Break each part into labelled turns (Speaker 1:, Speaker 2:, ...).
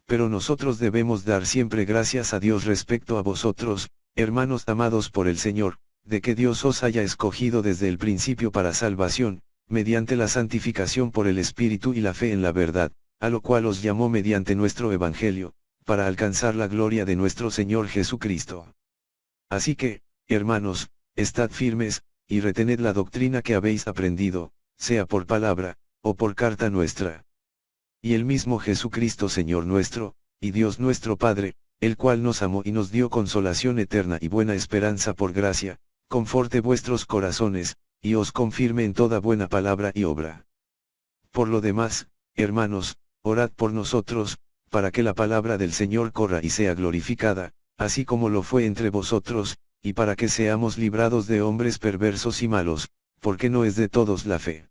Speaker 1: Pero nosotros debemos dar siempre gracias a Dios respecto a vosotros, hermanos amados por el Señor, de que Dios os haya escogido desde el principio para salvación, mediante la santificación por el Espíritu y la fe en la verdad, a lo cual os llamó mediante nuestro Evangelio, para alcanzar la gloria de nuestro Señor Jesucristo. Así que, hermanos, estad firmes, y retened la doctrina que habéis aprendido, sea por palabra, o por carta nuestra. Y el mismo Jesucristo Señor nuestro, y Dios nuestro Padre, el cual nos amó y nos dio consolación eterna y buena esperanza por gracia, conforte vuestros corazones, y os confirme en toda buena palabra y obra. Por lo demás, hermanos, orad por nosotros, para que la palabra del Señor corra y sea glorificada, así como lo fue entre vosotros, y para que seamos librados de hombres perversos y malos, porque no es de todos la fe.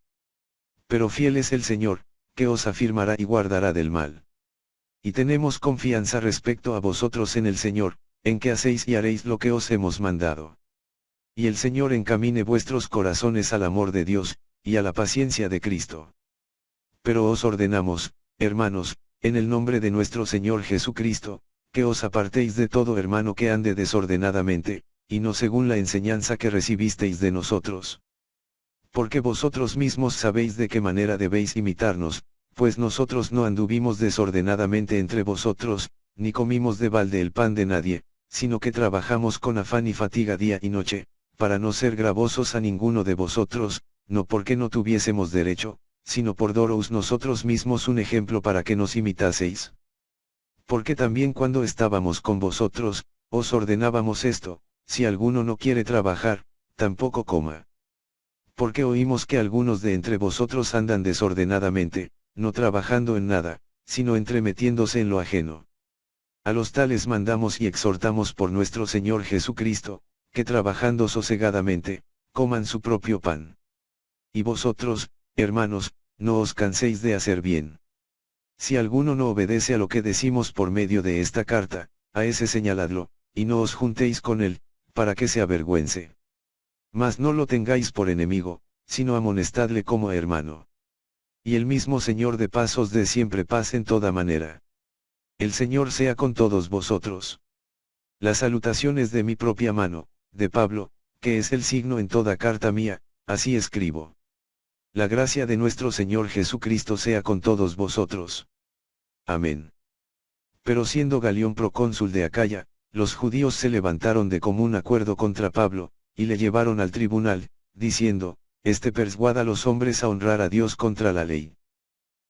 Speaker 1: Pero fiel es el Señor, que os afirmará y guardará del mal. Y tenemos confianza respecto a vosotros en el Señor, en que hacéis y haréis lo que os hemos mandado. Y el Señor encamine vuestros corazones al amor de Dios, y a la paciencia de Cristo. Pero os ordenamos, hermanos, en el nombre de nuestro Señor Jesucristo, que os apartéis de todo hermano que ande desordenadamente, y no según la enseñanza que recibisteis de nosotros. Porque vosotros mismos sabéis de qué manera debéis imitarnos, pues nosotros no anduvimos desordenadamente entre vosotros, ni comimos de balde el pan de nadie, sino que trabajamos con afán y fatiga día y noche, para no ser gravosos a ninguno de vosotros, no porque no tuviésemos derecho, sino por daros nosotros mismos un ejemplo para que nos imitaseis. Porque también cuando estábamos con vosotros, os ordenábamos esto: si alguno no quiere trabajar, tampoco coma. Porque oímos que algunos de entre vosotros andan desordenadamente, no trabajando en nada, sino entremetiéndose en lo ajeno. A los tales mandamos y exhortamos por nuestro Señor Jesucristo, que trabajando sosegadamente, coman su propio pan. Y vosotros, hermanos, no os canséis de hacer bien. Si alguno no obedece a lo que decimos por medio de esta carta, a ese señaladlo, y no os juntéis con él, para que se avergüence. Mas no lo tengáis por enemigo, sino amonestadle como hermano. Y el mismo Señor de paz os dé siempre paz en toda manera. El Señor sea con todos vosotros. La salutación es de mi propia mano, de Pablo, que es el signo en toda carta mía, así escribo. La gracia de nuestro Señor Jesucristo sea con todos vosotros. Amén. Pero siendo Galión procónsul de Acaya, los judíos se levantaron de común acuerdo contra Pablo, y le llevaron al tribunal, diciendo: este persuada a los hombres a honrar a Dios contra la ley.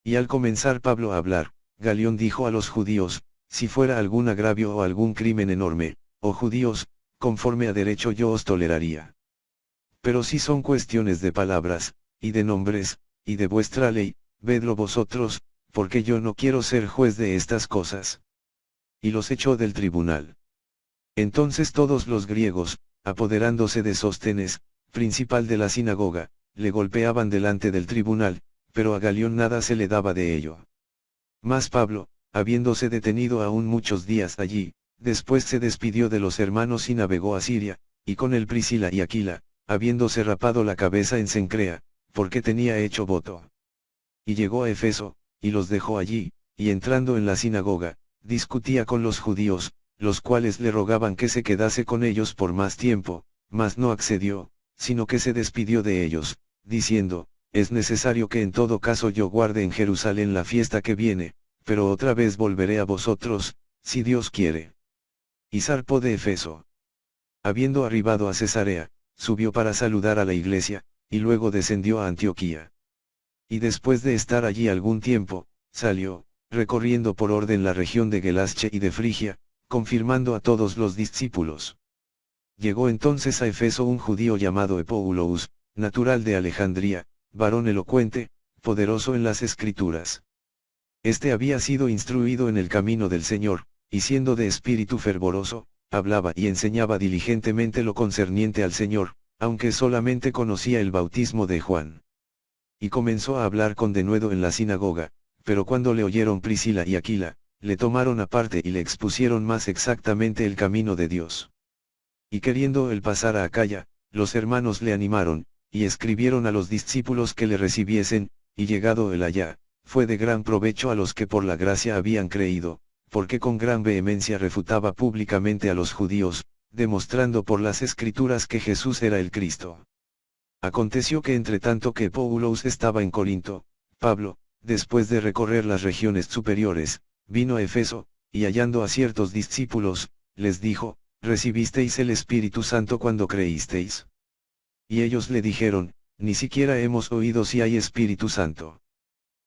Speaker 1: Y al comenzar Pablo a hablar, Galión dijo a los judíos: si fuera algún agravio o algún crimen enorme, oh judíos, conforme a derecho yo os toleraría. Pero si son cuestiones de palabras, y de nombres, y de vuestra ley, vedlo vosotros, porque yo no quiero ser juez de estas cosas. Y los echó del tribunal. Entonces todos los griegos, apoderándose de Sóstenes, principal de la sinagoga, le golpeaban delante del tribunal, pero a Galión nada se le daba de ello. Mas Pablo, habiéndose detenido aún muchos días allí, después se despidió de los hermanos y navegó a Siria, y con él Priscila y Aquila, habiéndose rapado la cabeza en Cencrea, porque tenía hecho voto. Y llegó a Efeso, y los dejó allí, y entrando en la sinagoga, discutía con los judíos, los cuales le rogaban que se quedase con ellos por más tiempo, mas no accedió, sino que se despidió de ellos, diciendo: es necesario que en todo caso yo guarde en Jerusalén la fiesta que viene, pero otra vez volveré a vosotros, si Dios quiere. Y zarpó de Efeso. Habiendo arribado a Cesarea, subió para saludar a la iglesia, y luego descendió a Antioquía. Y después de estar allí algún tiempo, salió, recorriendo por orden la región de Galacia y de Frigia, confirmando a todos los discípulos. Llegó entonces a Efeso un judío llamado Epoulos, natural de Alejandría, varón elocuente, poderoso en las Escrituras. Este había sido instruido en el camino del Señor, y siendo de espíritu fervoroso, hablaba y enseñaba diligentemente lo concerniente al Señor, aunque solamente conocía el bautismo de Juan. Y comenzó a hablar con denuedo en la sinagoga, pero cuando le oyeron Priscila y Aquila, le tomaron aparte y le expusieron más exactamente el camino de Dios. Y queriendo él pasar a Acaya, los hermanos le animaron, y escribieron a los discípulos que le recibiesen, y llegado él allá, fue de gran provecho a los que por la gracia habían creído, porque con gran vehemencia refutaba públicamente a los judíos, demostrando por las Escrituras que Jesús era el Cristo. Aconteció que entre tanto que Apolos estaba en Corinto, Pablo, después de recorrer las regiones superiores, vino a Efeso, y hallando a ciertos discípulos, les dijo, ¿recibisteis el Espíritu Santo cuando creísteis? Y ellos le dijeron, ni siquiera hemos oído si hay Espíritu Santo.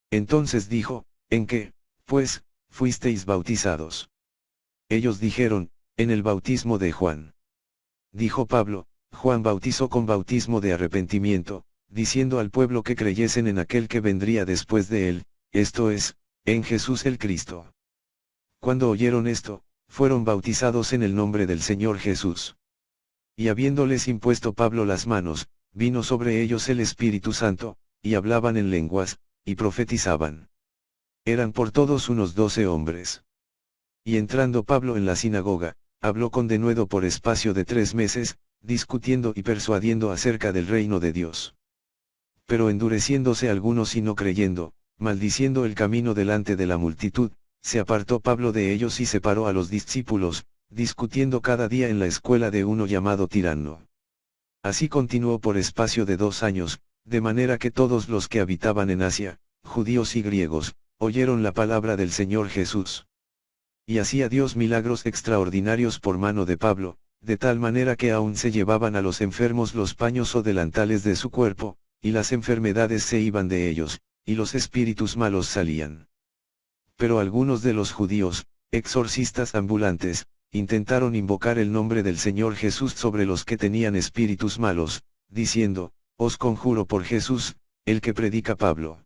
Speaker 1: Entonces dijo, ¿en qué, pues, fuisteis bautizados? Ellos dijeron, en el bautismo de Juan. Dijo Pablo, Juan bautizó con bautismo de arrepentimiento, diciendo al pueblo que creyesen en aquel que vendría después de él, esto es, en Jesús el Cristo. Cuando oyeron esto, fueron bautizados en el nombre del Señor Jesús. Y habiéndoles impuesto Pablo las manos, vino sobre ellos el Espíritu Santo, y hablaban en lenguas, y profetizaban. Eran por todos unos 12 hombres. Y entrando Pablo en la sinagoga, habló con denuedo por espacio de 3 meses, discutiendo y persuadiendo acerca del reino de Dios. Pero endureciéndose algunos y no creyendo, maldiciendo el camino delante de la multitud, se apartó Pablo de ellos y separó a los discípulos, discutiendo cada día en la escuela de uno llamado Tirano. Así continuó por espacio de 2 años, de manera que todos los que habitaban en Asia, judíos y griegos, oyeron la palabra del Señor Jesús. Y hacía Dios milagros extraordinarios por mano de Pablo, de tal manera que aún se llevaban a los enfermos los paños o delantales de su cuerpo, y las enfermedades se iban de ellos, y los espíritus malos salían. Pero algunos de los judíos, exorcistas ambulantes, intentaron invocar el nombre del Señor Jesús sobre los que tenían espíritus malos, diciendo, os conjuro por Jesús, el que predica Pablo.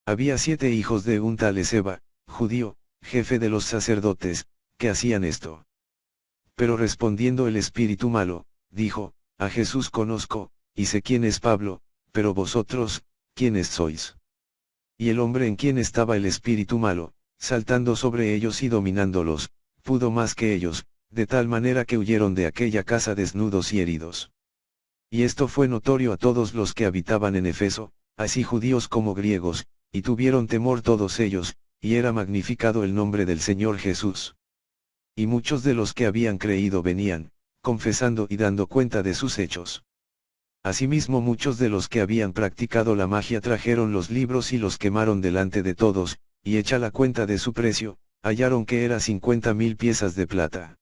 Speaker 1: Había 7 hijos de un tal Esceva, judío, jefe de los sacerdotes, que hacían esto. Pero respondiendo el espíritu malo, dijo, a Jesús conozco, y sé quién es Pablo, pero vosotros, ¿quiénes sois? Y el hombre en quien estaba el espíritu malo, saltando sobre ellos y dominándolos, pudo más que ellos, de tal manera que huyeron de aquella casa desnudos y heridos. Y esto fue notorio a todos los que habitaban en Efeso, así judíos como griegos, y tuvieron temor todos ellos, y era magnificado el nombre del Señor Jesús. Y muchos de los que habían creído venían, confesando y dando cuenta de sus hechos. Asimismo muchos de los que habían practicado la magia trajeron los libros y los quemaron delante de todos, y hecha la cuenta de su precio, hallaron que era 50.000 piezas de plata.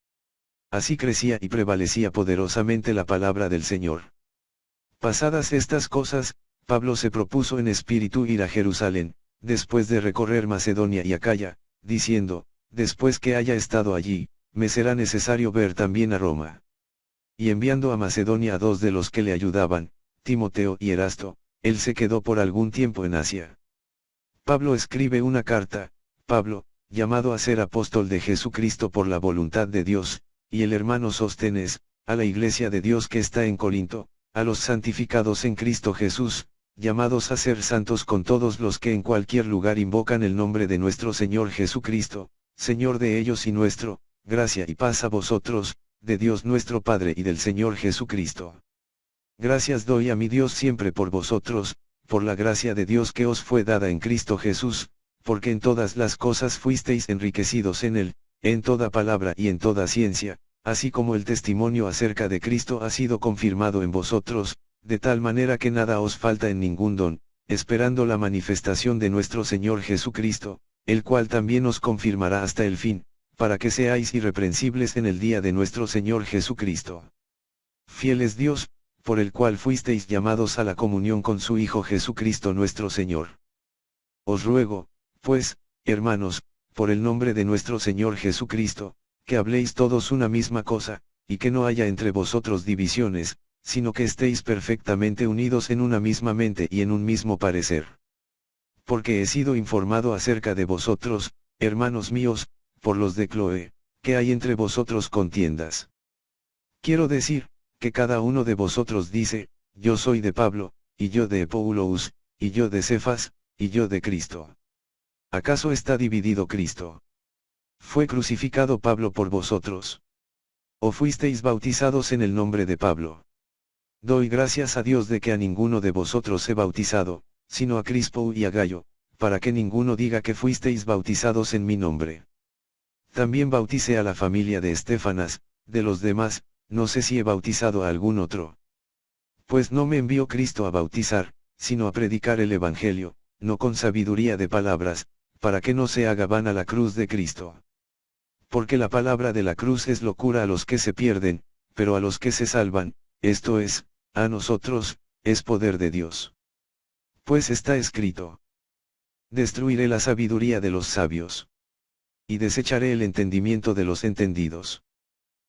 Speaker 1: Así crecía y prevalecía poderosamente la palabra del Señor. Pasadas estas cosas, Pablo se propuso en espíritu ir a Jerusalén, después de recorrer Macedonia y Acaya, diciendo, después que haya estado allí, me será necesario ver también a Roma. Y enviando a Macedonia a 2 de los que le ayudaban, Timoteo y Erasto, él se quedó por algún tiempo en Asia. Pablo escribe una carta, Pablo, llamado a ser apóstol de Jesucristo por la voluntad de Dios, y el hermano Sóstenes, a la iglesia de Dios que está en Corinto, a los santificados en Cristo Jesús, llamados a ser santos con todos los que en cualquier lugar invocan el nombre de nuestro Señor Jesucristo, Señor de ellos y nuestro, gracia y paz a vosotros, de Dios nuestro Padre y del Señor Jesucristo. Gracias doy a mi Dios siempre por vosotros, por la gracia de Dios que os fue dada en Cristo Jesús, porque en todas las cosas fuisteis enriquecidos en él, en toda palabra y en toda ciencia, así como el testimonio acerca de Cristo ha sido confirmado en vosotros, de tal manera que nada os falta en ningún don, esperando la manifestación de nuestro Señor Jesucristo, el cual también os confirmará hasta el fin, para que seáis irreprensibles en el día de nuestro Señor Jesucristo. Fiel es Dios, por el cual fuisteis llamados a la comunión con su Hijo Jesucristo nuestro Señor. Os ruego, pues, hermanos, por el nombre de nuestro Señor Jesucristo, que habléis todos una misma cosa, y que no haya entre vosotros divisiones, sino que estéis perfectamente unidos en una misma mente y en un mismo parecer. Porque he sido informado acerca de vosotros, hermanos míos, por los de Cloé, que hay entre vosotros contiendas. Quiero decir, que cada uno de vosotros dice, yo soy de Pablo, y yo de Apolos, y yo de Cefas, y yo de Cristo. ¿Acaso está dividido Cristo? ¿Fue crucificado Pablo por vosotros? ¿O fuisteis bautizados en el nombre de Pablo? Doy gracias a Dios de que a ninguno de vosotros he bautizado, sino a Crispo y a Gayo, para que ninguno diga que fuisteis bautizados en mi nombre. También bauticé a la familia de Estefanas, de los demás, no sé si he bautizado a algún otro. Pues no me envió Cristo a bautizar, sino a predicar el Evangelio, no con sabiduría de palabras, para que no se haga vana la cruz de Cristo. Porque la palabra de la cruz es locura a los que se pierden, pero a los que se salvan, esto es, a nosotros, es poder de Dios. Pues está escrito: destruiré la sabiduría de los sabios, y desecharé el entendimiento de los entendidos.